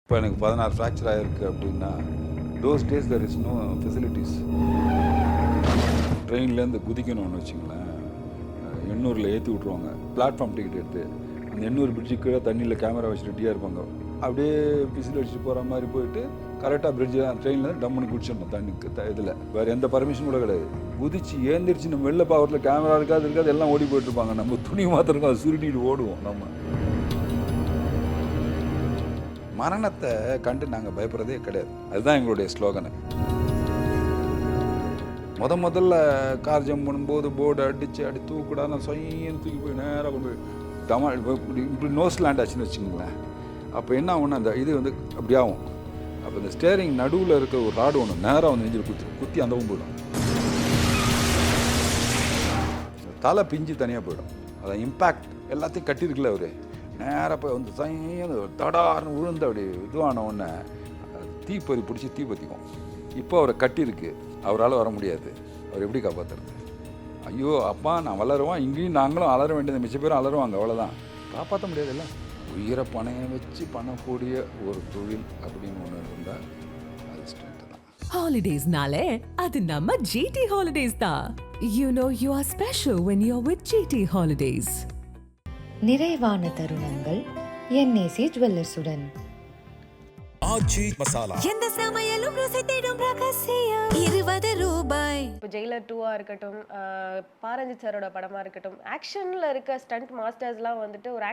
இப்போ எனக்கு 16 ஃப்ராக்சர் ஆகிருக்கு அப்படின்னா those days there is no facilities. ட்ரெயின்லேருந்து குதிக்கணும்னு வச்சுங்களேன், எண்ணூரில் ஏற்றி விட்ருவாங்க. பிளாட்ஃபார்ம் டிக்கெட் எடுத்து அந்த எண்ணூர் பிரிட்ஜுக்கு கீழே தண்ணியில் கேமரா வச்சுட்டு ரெடியாக இருப்பாங்க. அப்படியே விசில் அடிச்சுட்டு போகிற மாதிரி போயிட்டு கரெக்டாக பிரிட்ஜு ட்ரெயினில் டம்முன்னு குடிச்சிடணும் தண்ணிக்கு இதில். வேறு எந்த பர்மிஷன் கூட கிடையாது. குதிச்சு ஏந்திரிச்சு நம்ம வெளில பார்க்கறதுல கேமரா இருக்காது எல்லாம் ஓடி போயிட்டுருப்பாங்க. நம்ம துணி மாத்திரம் அதை சுருட்டிட்டு ஓடுவோம். நம்ம மரணத்தை கண்டு நாங்கள் பயப்படுறதே கிடையாது. அதுதான் எங்களுடைய ஸ்லோகனை. முதல்ல கார் ஜம்ப் பண்ணும்போது போர்டு அடித்து அடி தூக்கூடாது சொயின்னு தூக்கி போய் நேராக கொண்டு போய் இப்படி நோஸ் லேண்ட் ஆச்சுன்னு வச்சுங்களேன். அப்போ என்ன ஆகும்னா அந்த இது வந்து அப்படி ஆகும். அப்போ இந்த ஸ்டேரிங் நடுவில் இருக்க ஒரு ராடு ஒன்று நேராக வந்து நெஞ்சில் குத்தி அந்தவும் போயிடும். தலை பிஞ்சு தனியாக போயிடும். அதை இம்பேக்ட் எல்லாத்தையும் கட்டியிருக்கல அவர் நேராக போய் வந்து சைன்னு தடார்னு விழுந்து அப்படி இதுவான உடனே தீப்பொறி பிடிச்சி தீ பற்றிக்கும். இப்போ அவரை கட்டியிருக்கு, அவரால் வர முடியாது. அவர் எப்படி காப்பாற்றுறது? ஐயோ அப்பா நான் வளருவான், இங்கேயும் நாங்களும் அலற வேண்டியது, மிச்ச பேரும் அலருவாங்க, அவ்வளோதான். காப்பாற்ற முடியாதுல்ல. உயிரை பணையம் வச்சு பண்ணக்கூடிய ஒரு தொழில் அப்படின்னு ஒன்று இருந்தால் அது ஸ்ட்ரென்த் தான். ஹாலிடேஸ்னாலே அது நம்ம GT ஹாலிடேஸ் தான். You know you are special when you're with GT Holidays. நிறைவான தருணங்கள் NAC ஜுவல்லர்ஸுடன். ஆச்சி மசாலா எந்த சமையலும் ருசி தேடும் ரகசியம் 20 ரூபாய். இப்போ ஜெயிலர் 2-ஆ இருக்கட்டும், பாரஞ்சித் சாரோட படமாக இருக்கட்டும், ஆக்ஷனில் இருக்க ஸ்டண்ட் மாஸ்டர்ஸ்லாம் வந்துட்டு ஒரு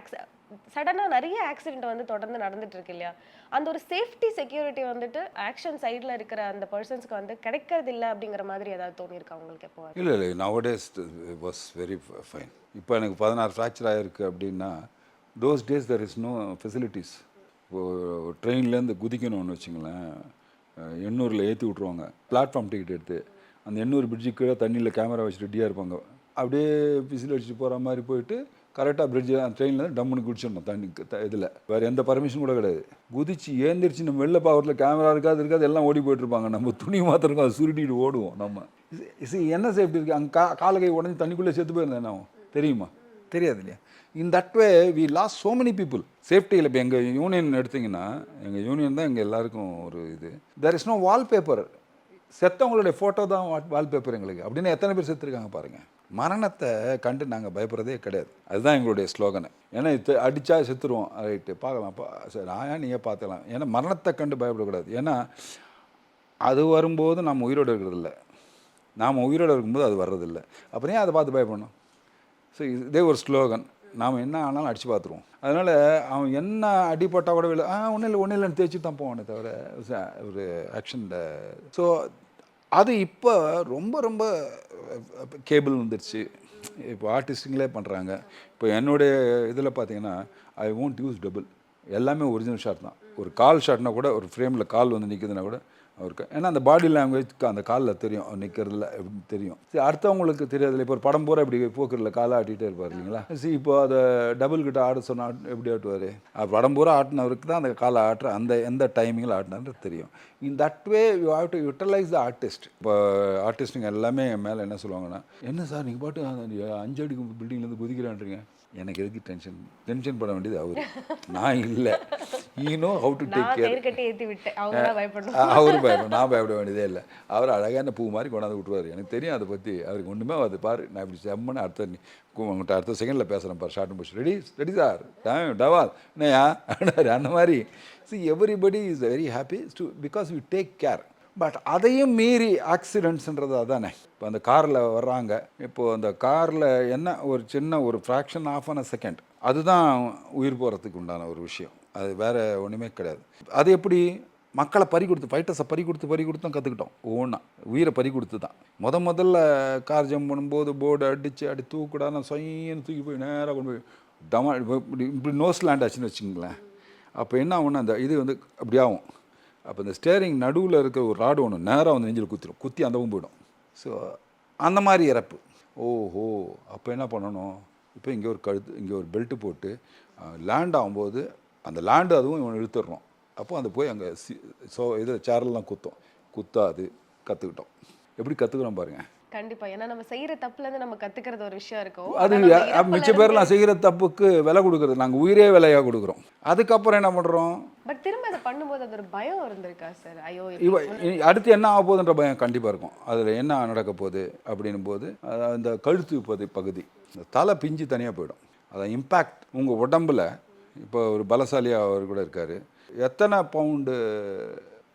சடனாக நிறைய ஆக்சிடென்ட் வந்து தொடர்ந்து நடந்துட்டு இருக்கு இல்லையா? அந்த ஒரு சேஃப்டி செக்யூரிட்டி வந்துட்டு ஆக்ஷன் சைடில் இருக்கிற அந்த பர்சன்ஸ்க்கு வந்து கிடைக்கிறது இல்லை அப்படிங்கிற மாதிரி ஏதாவது தோணியிருக்கா உங்களுக்கு? எப்போ இல்லை நவடேஸ் வாஸ் வெரி ஃபைன். இப்போ எனக்கு 16 ஃப்ராக்சர் ஆகிருக்கு அப்படின்னா those days there is no facilities. இப்போது ட்ரெயின்லேருந்து குதிக்கணும்னு வச்சுங்களேன், எண்ணூரில் ஏற்றி விட்ருவாங்க. பிளாட்ஃபார்ம் டிக்கெட் எடுத்து அந்த எண்ணூர் பிரிட்ஜுக்கு கீழே தண்ணியில் கேமரா வச்சுட்டு ரெடியாக இருப்பாங்க. அப்படியே விசில் அடிச்சுட்டு போகிற மாதிரி போயிட்டு கரெக்டாக பிரிட்ஜு ட்ரெயினில் டம்முன்னு குடிச்சிடணும் தண்ணிக்கு இதில். வேறு எந்த பர்மிஷன் கூட கிடையாது. குதிச்சு ஏந்திரிச்சு நம்ம வெளில பார்க்கறதுல கேமரா இருக்காது எல்லாம் ஓடி போயிட்டுருப்பாங்க. நம்ம துணி மாத்திரம் அதை சுருட்டிட்டு ஓடுவோம். நம்ம என்ன சேஃப்டி இருக்குது? அங்கே காலை கை உடஞ்சி தண்ணிக்குள்ளே செத்து போயிருந்தேன். என்ன தெரியுமா? தெரியாது இல்லையா? In that way we lose so many people. சேஃப்டியில் இப்போ எங்கள் யூனியன் எடுத்திங்கன்னா, எங்கள் யூனியன் தான் எங்கள் எல்லாருக்கும் ஒரு இது. There is no wallpaper. செத்தவங்களுடைய ஃபோட்டோ தான் வால்பேப்பர் எங்களுக்கு. அப்படின்னு எத்தனை பேர் செத்துருக்காங்க பாருங்கள். மரணத்தை கண்டு நாங்கள் பயப்படுறதே கிடையாது. அதுதான் எங்களுடைய ஸ்லோகனை. ஏன்னா அடித்தா செத்துருவோம், ரைட்டு பார்க்கலாம்ப்பா, சரி ஆயா நீயே பார்த்துக்கலாம். ஏன்னா மரணத்தை கண்டு பயப்படக்கூடாது. ஏன்னா அது வரும்போது நம்ம உயிரோடு இருக்கிறதில்ல, நாம் உயிரோடு இருக்கும்போது அது வர்றதில்லை. அப்புறம் ஏன் அதை பார்த்து பயப்படணும்? ஸோ இதே ஒரு ஸ்லோகன். நாம் என்ன ஆனாலும் அடித்து பார்த்துருவோம். அதனால் அவன் என்ன அடிப்பட்டால் கூட இல்லை, ஒன்றும் இல்லைன்னு தேய்ச்சிட்டு தான் போவானே தவிர ஒரு ஆக்ஷனில். ஸோ அது இப்போ ரொம்ப ரொம்ப கேபிள் வந்துடுச்சு. இப்போ ஆர்டிஸ்ட்டுங்களே பண்ணுறாங்க. இப்போ என்னுடைய இதில் பார்த்தீங்கன்னா ஐ ஒன்ட் யூஸ் டபுள். எல்லாமே ஒரிஜினல் ஷாட் தான். ஒரு கால் ஷாட்னா கூட, ஒரு ஃப்ரேமில் கால் வந்து நிற்குதுன்னா கூட அவருக்கு, ஏன்னா அந்த பாடி லாங்குவேஜ் அந்த காலில் தெரியும், அவர் நிற்கிறதுல எப்படின்னு தெரியும். சரி அடுத்தவங்களுக்கு தெரியாதுல்ல. இப்போ ஒரு படம் பூரா இப்படி போக்குறதுல காலை ஆட்டிகிட்டே இருப்பார் இல்லைங்களா? சரி இப்போ அதை டபுள் கிட்ட ஆட சொன்னால் எப்படி ஆட்டுவார்? படம் பூரா ஆட்டினவருக்கு தான் அந்த காலை ஆட்டுற அந்த எந்த டைமிங்கில் ஆட்டினான்றது தெரியும். In that way you have to utilise the artist. இப்போ ஆர்டிஸ்ட்டுங்க எல்லாமே என் மேலே என்ன சொல்லுவாங்கன்னா, என்ன சார் நீங்கள் பாட்டு 5 அடி பில்டிங்லேருந்து குதிக்கிறான்றீங்க. எனக்கு எதுக்கு டென்ஷன் பண்ண வேண்டியது அவர், நான் இல்லை. I know how to take care. அவர் பயப்படும், நான் பயப்பட வேண்டியதே இல்லை. அவர் அழகான பூ மாதிரி கொண்டாந்து விட்டுருவார். எனக்கு தெரியும் அதை பற்றி. அவருக்கு ஒன்றுமே அது பாரு, நான் இப்படி செம்மன்னு உங்கள்கிட்ட அடுத்த செகண்டில் பேசுகிறேன் பாரு, ஷார்ட் புஷ் ரெடி சார் டவால் என்னையா அந்த மாதிரி. C everybody is very happy to because you take care. But அதையும் மீறி ஆக்சிடென்ட்ஸுன்றது அதானே. இப்போ அந்த காரில் வர்றாங்க, இப்போது அந்த காரில் என்ன ஒரு சின்ன ஒரு fraction of an a second, அதுதான் உயிர் போகிறதுக்கு உண்டான ஒரு விஷயம். அது வேறு ஒன்றுமே கிடையாது. அது எப்படி மக்களை பறி கொடுத்து, ஃபைட்டர்ஸை பறி கொடுத்து தான் கற்றுக்கிட்டோம். ஒவ்வொன்றா உயிரை பறி கொடுத்து தான். முதல்ல கார் ஜம்ப் பண்ணும்போது போர்டு அடித்து அடி தூக்கூடாது சொயின்னு தூக்கி போய் நேராக கொண்டு போய் இப்படி நோஸ் லேண்ட் ஆச்சுன்னு வச்சுங்களேன். அப்போ என்ன ஆகும்னா அந்த இது வந்து அப்படி ஆகும். அப்போ இந்த ஸ்டேரிங் நடுவில் இருக்கிற ஒரு ராடு ஒன்று நேராக வந்து நெஞ்சில் குத்தி அந்தவும் போயிடும். ஸோ அந்த மாதிரி இறப்பு. ஓஹோ, அப்போ என்ன பண்ணணும்? இப்போ இங்கே ஒரு இங்கே ஒரு பெல்ட்டு போட்டு லேண்ட் ஆகும்போது அந்த லேண்டு அதுவும் இவன் இழுத்துடுறோம். அப்போ அந்த போய் அங்கே இதில் சேரெல்லாம் குத்தாது கற்றுக்கிட்டோம். எப்படி கற்றுக்குறோம் பாருங்கள். கண்டிப்பா. ஏன்னா நம்ம செய்யற தப்புல இருந்து நம்ம கத்துக்கிறது ஒரு விஷயம் இருக்கும். அது ஆனா நம்ம இறப்புல மிச்ச இருந்து பேர்லாம் செய்கிற தப்புக்கு விலை கொடுக்குறது, நாங்கள் உயிரே விலையாக கொடுக்குறோம். அதுக்கப்புறம் என்ன பண்ணுறோம்? பட் திரும்ப அத பண்ணும்போது அது ஒரு பயம் இருந்திருக்கா சார்? ஐயோ! அடுத்து என்ன ஆக போகுதுன்ற பயம் கண்டிப்பாக இருக்கும். அதில் என்ன நடக்க போகுது அப்படின்னும் போது அந்த கழுத்து பகுதி இந்த தலை பிஞ்சு தனியாக போயிடும். அதை இம்பேக்ட் உங்கள் உடம்புல. இப்போ ஒரு பலசாலியாக அவர் கூட இருக்கார். எத்தனை பவுண்டு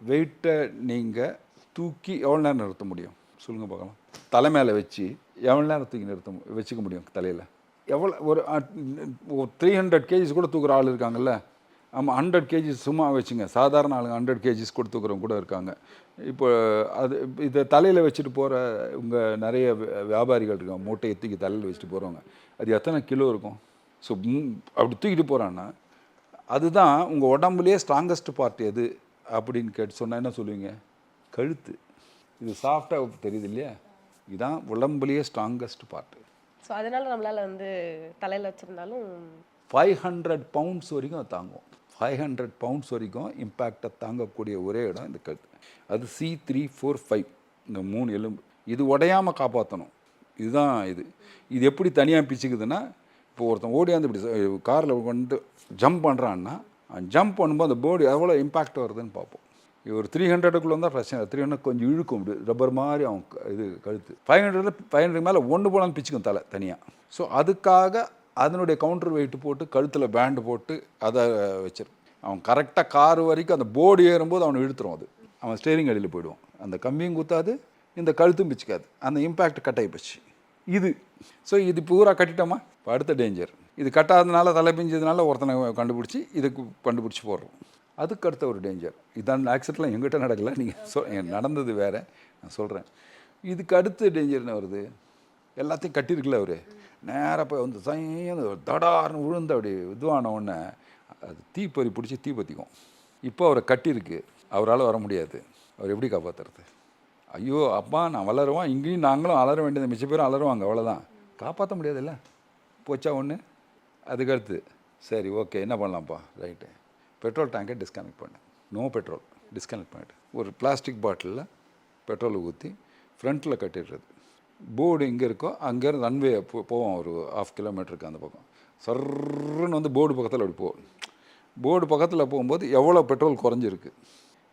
வெயிட்டை நீங்கள் தூக்கி எவ்வளோ நேரம் நிறுத்த முடியும் சொல்லுங்கள் பார்க்கலாம்? தலை மேலே வச்சு எவ்வளோ நேரம் தூக்கி வச்சுக்க முடியும் தலையில்? எவ்வளோ ஒரு 300 கேஜிஸ் கூட தூக்குற ஆள் இருக்காங்கல்ல. ஆமாம், 100 கேஜிஸ் சும்மா வச்சுங்க. சாதாரண ஆளுங்க 100 கேஜிஸ் கூட தூக்குறவங்க கூட இருக்காங்க. இப்போ அது இதை தலையில் வச்சுட்டு போகிற உங்கள் நிறைய வியாபாரிகள் இருக்காங்க, மூட்டையை தூக்கி தலையில் வச்சுட்டு போகிறவங்க. அது எத்தனை கிலோ இருக்கும்? ஸோ அப்படி தூக்கிட்டு போகிறான்னா அதுதான் உங்கள் உடம்புலேயே ஸ்ட்ராங்கஸ்ட் பார்ட் எது அப்படின்னு கேட்டு சொன்னால் என்ன சொல்லுவீங்க? கழுத்து. இது சாஃப்டாக தெரியுது இல்லையா? இதுதான் உடம்புலேயே ஸ்ட்ராங்கஸ்ட் பார்ட்டு. ஸோ அதனால நம்மளால வந்து தலையில வச்சிருந்தாலும் 500 பவுண்ட்ஸ் வரைக்கும் அது தாங்கும். 500 பவுண்ட்ஸ் வரைக்கும் இம்பேக்டை தாங்கக்கூடிய ஒரே இடம் இந்த கழுத்து. அது C345 இந்த 3 எலும்பு. இது உடையாமல் காப்பாற்றணும். இதுதான் இது எப்படி தனியாக பிச்சுக்குதுன்னா, இப்போ ஒருத்தன் ஓடியாந்து இப்படி காரில் கொண்டு ஜம்ப் பண்ணுறான்னா ஜம்ப் பண்ணும்போது அந்த போர்டு எவ்வளோ இம்பேக்ட் வருதுன்னு பார்ப்போம். ஒரு 300க்குள்ளே வந்தால் பிரச்சனை. 300 கொஞ்சம் இழுக்கும், இப்படி ரப்பர் மாதிரி அவன் இது கழுத்து. 500 மேலே ஒன்று போனாலும் பிச்சுக்கும் தலை தனியாக. ஸோ அதுக்காக அதனுடைய கவுண்டர் வெயிட் போட்டு கழுத்தில் பேண்டு போட்டு அதை வச்சிரு. அவன் கரெக்டாக கார் வரைக்கும் அந்த போர்டு ஏறும்போது அவனை இழுத்துரும். அது அவன் ஸ்டேரிங் அடியில் போயிடுவான். அந்த கம்பியும் குத்தாது, இந்த கழுத்தும் பிச்சுக்காது. அந்த இம்பேக்ட் கட்டாகி போச்சு இது. ஸோ இது பூரா கட்டிட்டோமா, இப்போ அடுத்த டேஞ்சர். இது கட்டாததுனால தலை பிஞ்சதுனால ஒருத்தனை கண்டுபிடிச்சி இதுக்கு கண்டுபிடிச்சி போடுறோம். அதுக்கு அடுத்த ஒரு டேஞ்சர். இதான் ஆக்சிடென்ட்லாம் எங்கிட்ட நடக்கலை, நீங்கள் நடந்தது வேறு, நான் சொல்கிறேன். இதுக்கு அடுத்த டேஞ்சர் என்ன வருது? எல்லாத்தையும் கட்டியிருக்கல அவர், நேராக போய் வந்து சைன்னு தடார்னு விழுந்து அப்படி இதுவான உடனே அது தீப்பறி பிடிச்சி தீப்பற்றிக்கும். இப்போ அவரை கட்டியிருக்கு, அவரால் வர முடியாது. அவர் எப்படி காப்பாற்றுறது? ஐயோ அப்பா நான் வளருவான், இங்கேயும் நாங்களும் அலற வேண்டியது, மிச்ச பேரும் அலருவாங்க, அவ்வளோதான். காப்பாற்ற முடியாதுல்ல, போச்சா ஒன்று. அதுக்கடுத்து சரி ஓகே என்ன பண்ணலாம்ப்பா, ரைட்டு, பெட்ரோல் டேங்கை டிஸ்கனெக்ட் பண்ணேன். நோ பெட்ரோல், டிஸ்கனெக்ட் பண்ணிட்டு ஒரு பிளாஸ்டிக் பாட்டிலில் பெட்ரோலை ஊற்றி ஃப்ரண்ட்டில் கட்டிடுறது. போர்டு எங்கே இருக்கோ அங்கேருந்து ரன்வே போவோம், ஒரு 1/2 கிலோமீட்டருக்கு அந்த பக்கம் சர்ன்னு வந்து போர்டு பக்கத்தில் அப்படி போகும். போர்டு பக்கத்தில் போகும்போது எவ்வளோ பெட்ரோல் குறைஞ்சிருக்கு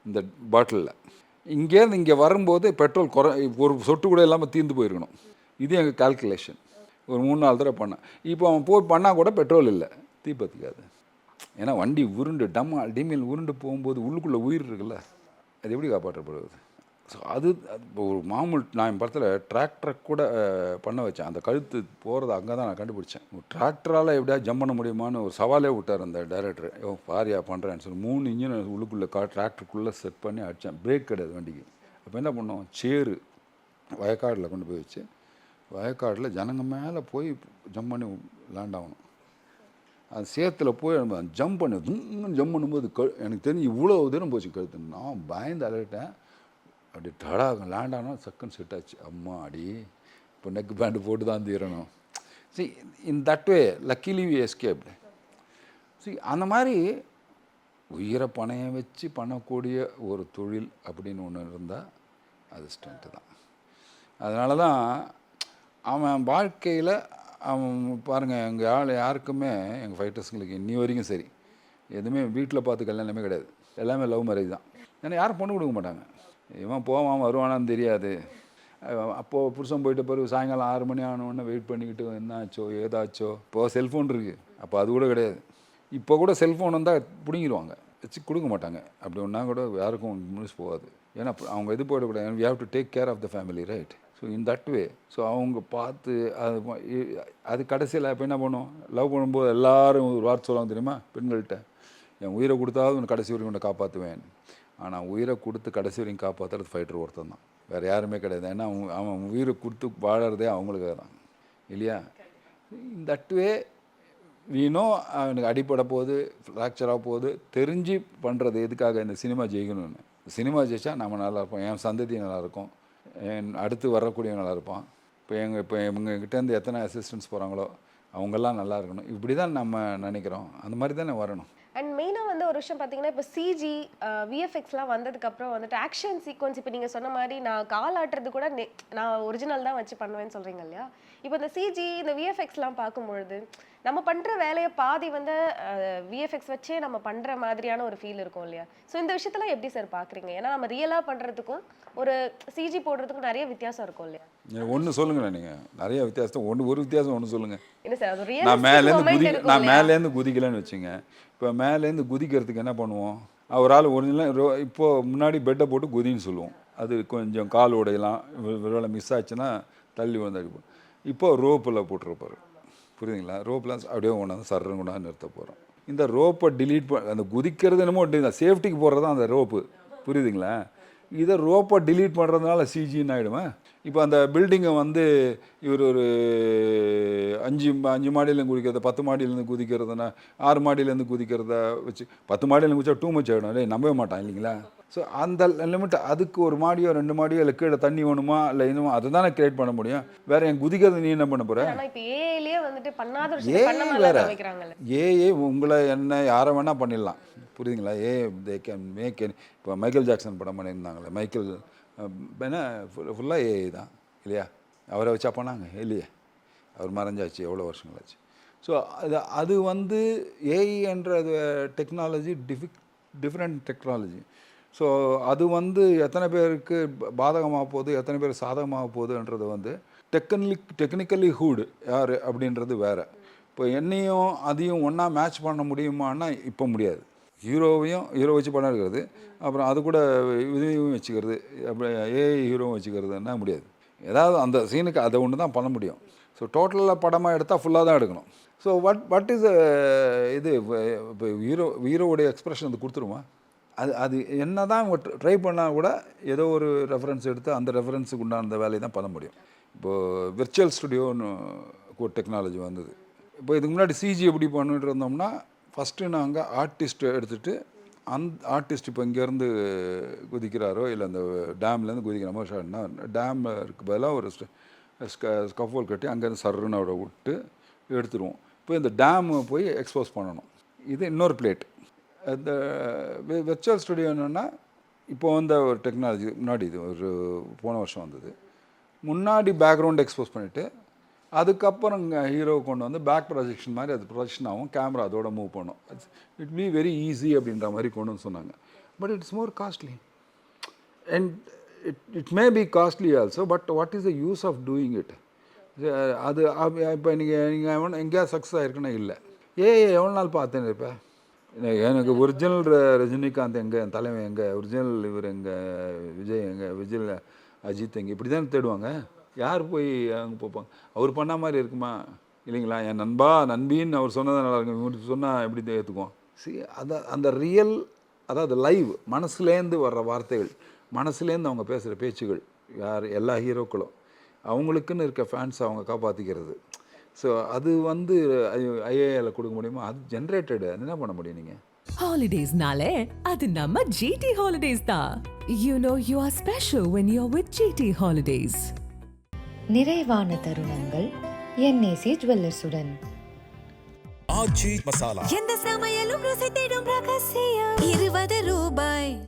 இந்த பாட்டிலில். இங்கேருந்து இங்கே வரும்போது பெட்ரோல் ஒரு சொட்டு கூட இல்லாமல் தீர்ந்து போயிருக்கணும். இது எங்கள் கால்குலேஷன். ஒரு 3-4 தடவை பண்ணேன். இப்போ அவன் போய் பண்ணால் கூட பெட்ரோல் இல்லை, தீப்பற்றிக்காது. ஏன்னா வண்டி உருண்டு டிமில் உருண்டு போகும்போது உள்ளுக்குள்ளே உயிர் இருக்குல்ல, அது எப்படி காப்பாற்றப்படுவது? ஸோ அது ஒரு மாமூல். நான் என் படத்தில் டிராக்டரை கூட பண்ண வச்சேன். அந்த கழுத்து போகிறது அங்கே தான் நான் கண்டுபிடிச்சேன். டிராக்டரால் எப்படியா ஜம்ப் பண்ண முடியுமான்னு ஒரு சவாலே விட்டார் அந்த டைரக்டர். பாரியா பண்ணுறேன்னு சொல்லி 3 இன்ஜின் உள்ளுக்குள்ளே டிராக்டருக்குள்ளே செட் பண்ணி அடித்தேன். பிரேக் கிடையாது வண்டிக்கு. அப்போ என்ன பண்ணோம், சேரு வயக்காடில் கொண்டு போய் வச்சு, வயக்காடில் ஜனங்க மேலே போய் ஜம்ப் பண்ணி லேண்ட் ஆகணும். அது சேத்தில் போய் ஜம்ப் பண்ணி ஜம்ப் பண்ணும்போது எனக்கு தெரிஞ்சு இவ்வளோ தூரம் போச்சு கழுத்து. நான் பயந்து அலட்டேன். அப்படி டடாக லேண்ட் ஆனால் சக்குன்னு செட் ஆச்சு. அம்மா அடி, இப்போ நெக் பேண்டு போட்டு தான் தீரணும். சரி, in that way luckily we escaped. சரி, அந்த மாதிரி உயிரை பணையம் வச்சு பண்ணக்கூடிய ஒரு தொழில் அப்படின்னு ஒன்று இருந்தால் அது ஸ்டண்ட்டு தான். அதனால தான் அவன் வாழ்க்கையில் அவன் பாருங்கள், எங்கள் யாருக்குமே எங்கள் ஃபைட்டர்ஸுங்களுக்கு இன்னி வரைக்கும் சரி எதுவுமே வீட்டில் பார்த்து கல்யாணமே கிடையாது. எல்லாமே லவ் மேரேஜ் தான். ஏன்னா யாரும் பொண்ணு கொடுக்க மாட்டாங்க. இவன் போவான் வருவானான்னு தெரியாது. அப்போது புருஷன் போயிட்ட பிறகு சாயங்காலம் 6 மணி ஆனவுடனே வெயிட் பண்ணிக்கிட்டு என்னாச்சோ ஏதாச்சோ. இப்போது செல்ஃபோன் இருக்குது, அப்போ அது கூட கிடையாது. இப்போ கூட செல்ஃபோன் வந்தால் பிடிங்கிடுவாங்க, வச்சு கொடுக்க மாட்டாங்க. அப்படி ஒன்றா கூட யாருக்கும் முடிச்சு போகாது. ஏன்னா அவங்க இது போயிடக்கூடாது. We have to take care of the family, right? So in that way. So அவங்க பார்த்து அது கடைசியில் இப்போ என்ன பண்ணுவோம், லவ் பண்ணும்போது எல்லோரும் ஒரு வார்த்தை சொல்லுவாங்க தெரியுமா பெண்கள்கிட்ட, என் உயிரை கொடுத்தாவது உன்னை கடைசி வரைக்கும் உன்னை காப்பாற்றுவேன். ஆனால் உயிரை கொடுத்து கடைசி வரைக்கும் காப்பாற்றுறது ஃபைட்டர் ஒருத்தன் தான், வேறு யாருமே கிடையாது. ஏன்னா அவன் உயிரை கொடுத்து வாழறதே அவங்களுக்காக தான், இல்லையா? இன் தட் வே வீணோ அவனுக்கு அடிப்பட போகுது, ஃப்ராக்சராக போகுது, தெரிஞ்சு பண்ணுறது எதுக்காக, இந்த சினிமா ஜெயிக்கணும்னு. சினிமா ஜெயிச்சா நம்ம நல்லாயிருப்போம், என் சந்ததி நல்லாயிருக்கும், என் அடுத்து வரக்கூடியவங்க நல்லா இருப்பான். இப்போ இவங்ககிட்டேருந்து எத்தனை அசிஸ்டன்ஸ் போகிறாங்களோ அவங்கெல்லாம் நல்லா இருக்கணும். இப்படி தான் நம்ம நினைக்கிறோம். அந்த மாதிரி தானே வரணும். அண்ட் மெயினாக வந்து ஒரு விஷயம் பார்த்தீங்கன்னா, இப்போ சிஜி, விஎஃப்எக்ஸ்லாம் வந்ததுக்கப்புறம் வந்துட்டு ஆக்ஷன் சீக்வன்ஸ் இப்போ நீங்கள் சொன்ன மாதிரி நான் கால் ஆட்டுறது கூட நான் ஒரிஜினல் தான் வச்சு பண்ணுவேன்னு சொல்கிறீங்க இல்லையா? இப்போ இந்த சிஜி, இந்த விஎஃப்எக்ஸ்லாம் பார்க்கும்பொழுது நம்ம பண்ணுற வேலையை பாதி வந்து விஎஃப்எக்ஸ் வச்சே நம்ம பண்ணுற மாதிரியான ஒரு ஃபீல் இருக்கும் இல்லையா? ஸோ இந்த விஷயத்தெல்லாம் எப்படி சார் பார்க்குறீங்க? ஏன்னா நம்ம ரியலாக பண்ணுறதுக்கும் ஒரு சிஜி போடுறதுக்கும் நிறைய வித்தியாசம் இருக்கும் இல்லையா? ஒன்று சொல்லுங்களேன் நீங்கள், நிறைய வித்தியாசம். ஒரு வித்தியாசம் ஒன்று சொல்லுங்கள். என்ன சார் அது நான் மேலேருந்து குதிக்கலன்னு வச்சுங்க. இப்போ மேலேருந்து குதிக்கிறதுக்கு என்ன பண்ணுவோம்? ஒரு ஆள் ஒரிஜினலாக இப்போது முன்னாடி பெட்டை போட்டு குதின்னு சொல்லுவோம். அது கொஞ்சம் கால் உடையலாம், ஒருவேளை மிஸ் ஆச்சுன்னா தள்ளி வந்து அடிப்போம். இப்போ ரோப்பில் போட்டுருப்பாரு, புரியுதுங்களா? ரோப்லாம் அப்படியே கொண்டாந்து சர்றன்னு கொண்டாந்து நிறுத்த போகிறோம். இந்த ரோப்பை டிலீட் அந்த குதிக்கிறது என்னமோ சேஃப்டிக்கு போடுறது தான் அந்த ரோப்பு, புரியுதுங்களா? இதை ரோப்பை டிலீட் பண்ணுறதுனால சிஜின்னு ஆகிடுமா? இப்போ அந்த பில்டிங்கை வந்து இவர் ஒரு 5 மாடியிலேருந்து குதிக்கிறத 10 மாடியிலேருந்து குதிக்கிறதுனா 6 மாடியிலேருந்து குதிக்கிறத வச்சு 10 மாடியிலேருந்து குதிச்சா டூ மச் ஆகிடும். இல்லை நம்பவே மாட்டான் இல்லைங்களா? ஸோ அந்த லிமிட், அதுக்கு ஒரு மாடியோ 2 மாடியோ இல்லை கீழே தண்ணி வேணுமா இல்லை இன்னும் அதை தானே கிரியேட் பண்ண முடியும். வேற என் குதிக்கிறது நீ என்ன பண்ண போகிற? ஏஏ உங்களை என்ன யாரை வேணால் பண்ணிடலாம், புரியுதுங்களா? தே கேன் மேக் இப்போ மைக்கேல் ஜாக்சன் படம் பண்ணியிருந்தாங்களே, மைக்கேல் ஏன்னா ஃபுல்லாக ஏஐ தான் இல்லையா? அவரை வச்சா பண்ணாங்க இல்லையே? அவர் மறைஞ்சாச்சு எவ்வளோ வருஷங்களாச்சு. ஸோ அது வந்து ஏஐ என்ற டெக்னாலஜி டிஃப்ரெண்ட் டெக்னாலஜி. ஸோ அது வந்து எத்தனை பேருக்கு பாதகமாக போகுது, எத்தனை பேர் சாதகமாக போகுதுன்றது வந்து டெக்னிக்கலி ஹூடு யார் அப்படின்றது வேறு. இப்போ என்னையும் அதையும் ஒன்றா மேட்ச் பண்ண முடியுமான்னா இப்போ முடியாது. ஹீரோ வச்சு படம் எடுக்கிறது, அப்புறம் அது கூட இதையும் வச்சுக்கிறது, அப்படி ஏஐ ஹீரோவும் வச்சுக்கிறதுன்னா முடியாது. ஏதாவது அந்த சீனுக்கு அதை ஒன்று தான் பண்ண முடியும். ஸோ டோட்டலாக படமாக எடுத்தால் ஃபுல்லாக தான் எடுக்கணும். ஸோ வாட் இஸ் இது இப்போ ஹீரோவுடைய எக்ஸ்பிரஷன் அது கொடுத்துருமா? அது என்ன தான் ட்ரை பண்ணால் கூட ஏதோ ஒரு ரெஃபரன்ஸ் எடுத்து அந்த ரெஃபரன்ஸுக்கு உண்டான அந்த வேலையை தான் பண்ண முடியும். இப்போது விர்ச்சுவல் ஸ்டுடியோன்னு ஒரு டெக்னாலஜி வந்தது. இப்போ இதுக்கு முன்னாடி சிஜி எப்படி பண்ணிட்டு இருந்தோம்னா, ஃபஸ்ட்டு நாங்கள் ஆர்டிஸ்ட்டை எடுத்துகிட்டு அந்த ஆர்டிஸ்ட் இப்போ இங்கேருந்து குதிக்கிறாரோ இல்லை அந்த டேம்லேருந்து குதிக்கிற மாதிரி ஷாட்னா, டேமில் இருக்க பதிலாக ஒரு ஸ்கஃபோல் கட்டி அங்கேருந்து சர்ருன்னு அவரை விட்டு எடுத்துருவோம். இப்போ இந்த டேமை போய் எக்ஸ்போஸ் பண்ணணும். இது இன்னொரு பிளேட். இந்த விர்ச்சுவல் ஸ்டுடியோ என்னென்னா, இப்போ வந்த ஒரு டெக்னாலஜி முன்னாடி, இது ஒரு போன வருஷம் வந்தது. முன்னாடி பேக்ரவுண்ட் எக்ஸ்போஸ் பண்ணிவிட்டு அதுக்கப்புறம் ஹீரோ கொண்டு வந்து பேக் ப்ரொஜெக்ஷன் மாதிரி அது ப்ரொஜெக்ஷன் ஆகும், கேமரா அதோட மூவ் பண்ணும். இட் பி வெரி ஈஸி அப்படின்ற மாதிரி கொண்டு வந்து சொன்னாங்க. But it's more costly and it may be costly also. But what is the use of doing it? அது இப்போ நீங்கள் எங்கேயாவது சக்ஸஸ் ஆகிருக்குன்னா இல்லை. எவ்வளோ நாள் பார்த்தேன். இப்போ எனக்கு ஒரிஜினல் ரஜினிகாந்த் எங்கே, என் தலைவன் எங்கே, ஒரிஜினல் இவர் எங்கே, விஜய் எங்கே, விஜய் அஜித் எங்கே, இப்படி தானே தேடுவாங்க. யார் போய் அங்கே பார்ப்பாங்க? அவர் பண்ண மாதிரி இருக்குமா? இல்லைங்களா? என் நண்பின்னு அவர் சொன்னது நல்லா இருக்கும், இவருக்கு சொன்னால் எப்படி ஏற்றுக்குவோம்? அந்த ரியல், அதாவது லைவ் மனசுலேருந்து வர்ற வார்த்தைகள், மனசுலேருந்து அவங்க பேசுகிற பேச்சுகள், யார் எல்லா ஹீரோக்களும் அவங்களுக்குன்னு இருக்க ஃபேன்ஸ் அவங்க காப்பாற்றிக்கிறது. ஸோ அது வந்து ஐஏஎல்ல கொடுக்க முடியுமா? அது ஜென்ரேட்டடு, அது என்ன பண்ண முடியும்? நீங்கள் ஹாலிடேஸ்னாலே அது நம்ம ஜிடி ஹாலிடேஸ் தான். You know you are special when you're with GT Holidays. நிறைவான தருணங்கள் என்ஏசி ஜுவல்லர்ஸுடன். ஆச்சி மசாலா. எந்த சமையலும் ருசி தேடும் ரகசியம் 20 ரூபாய்.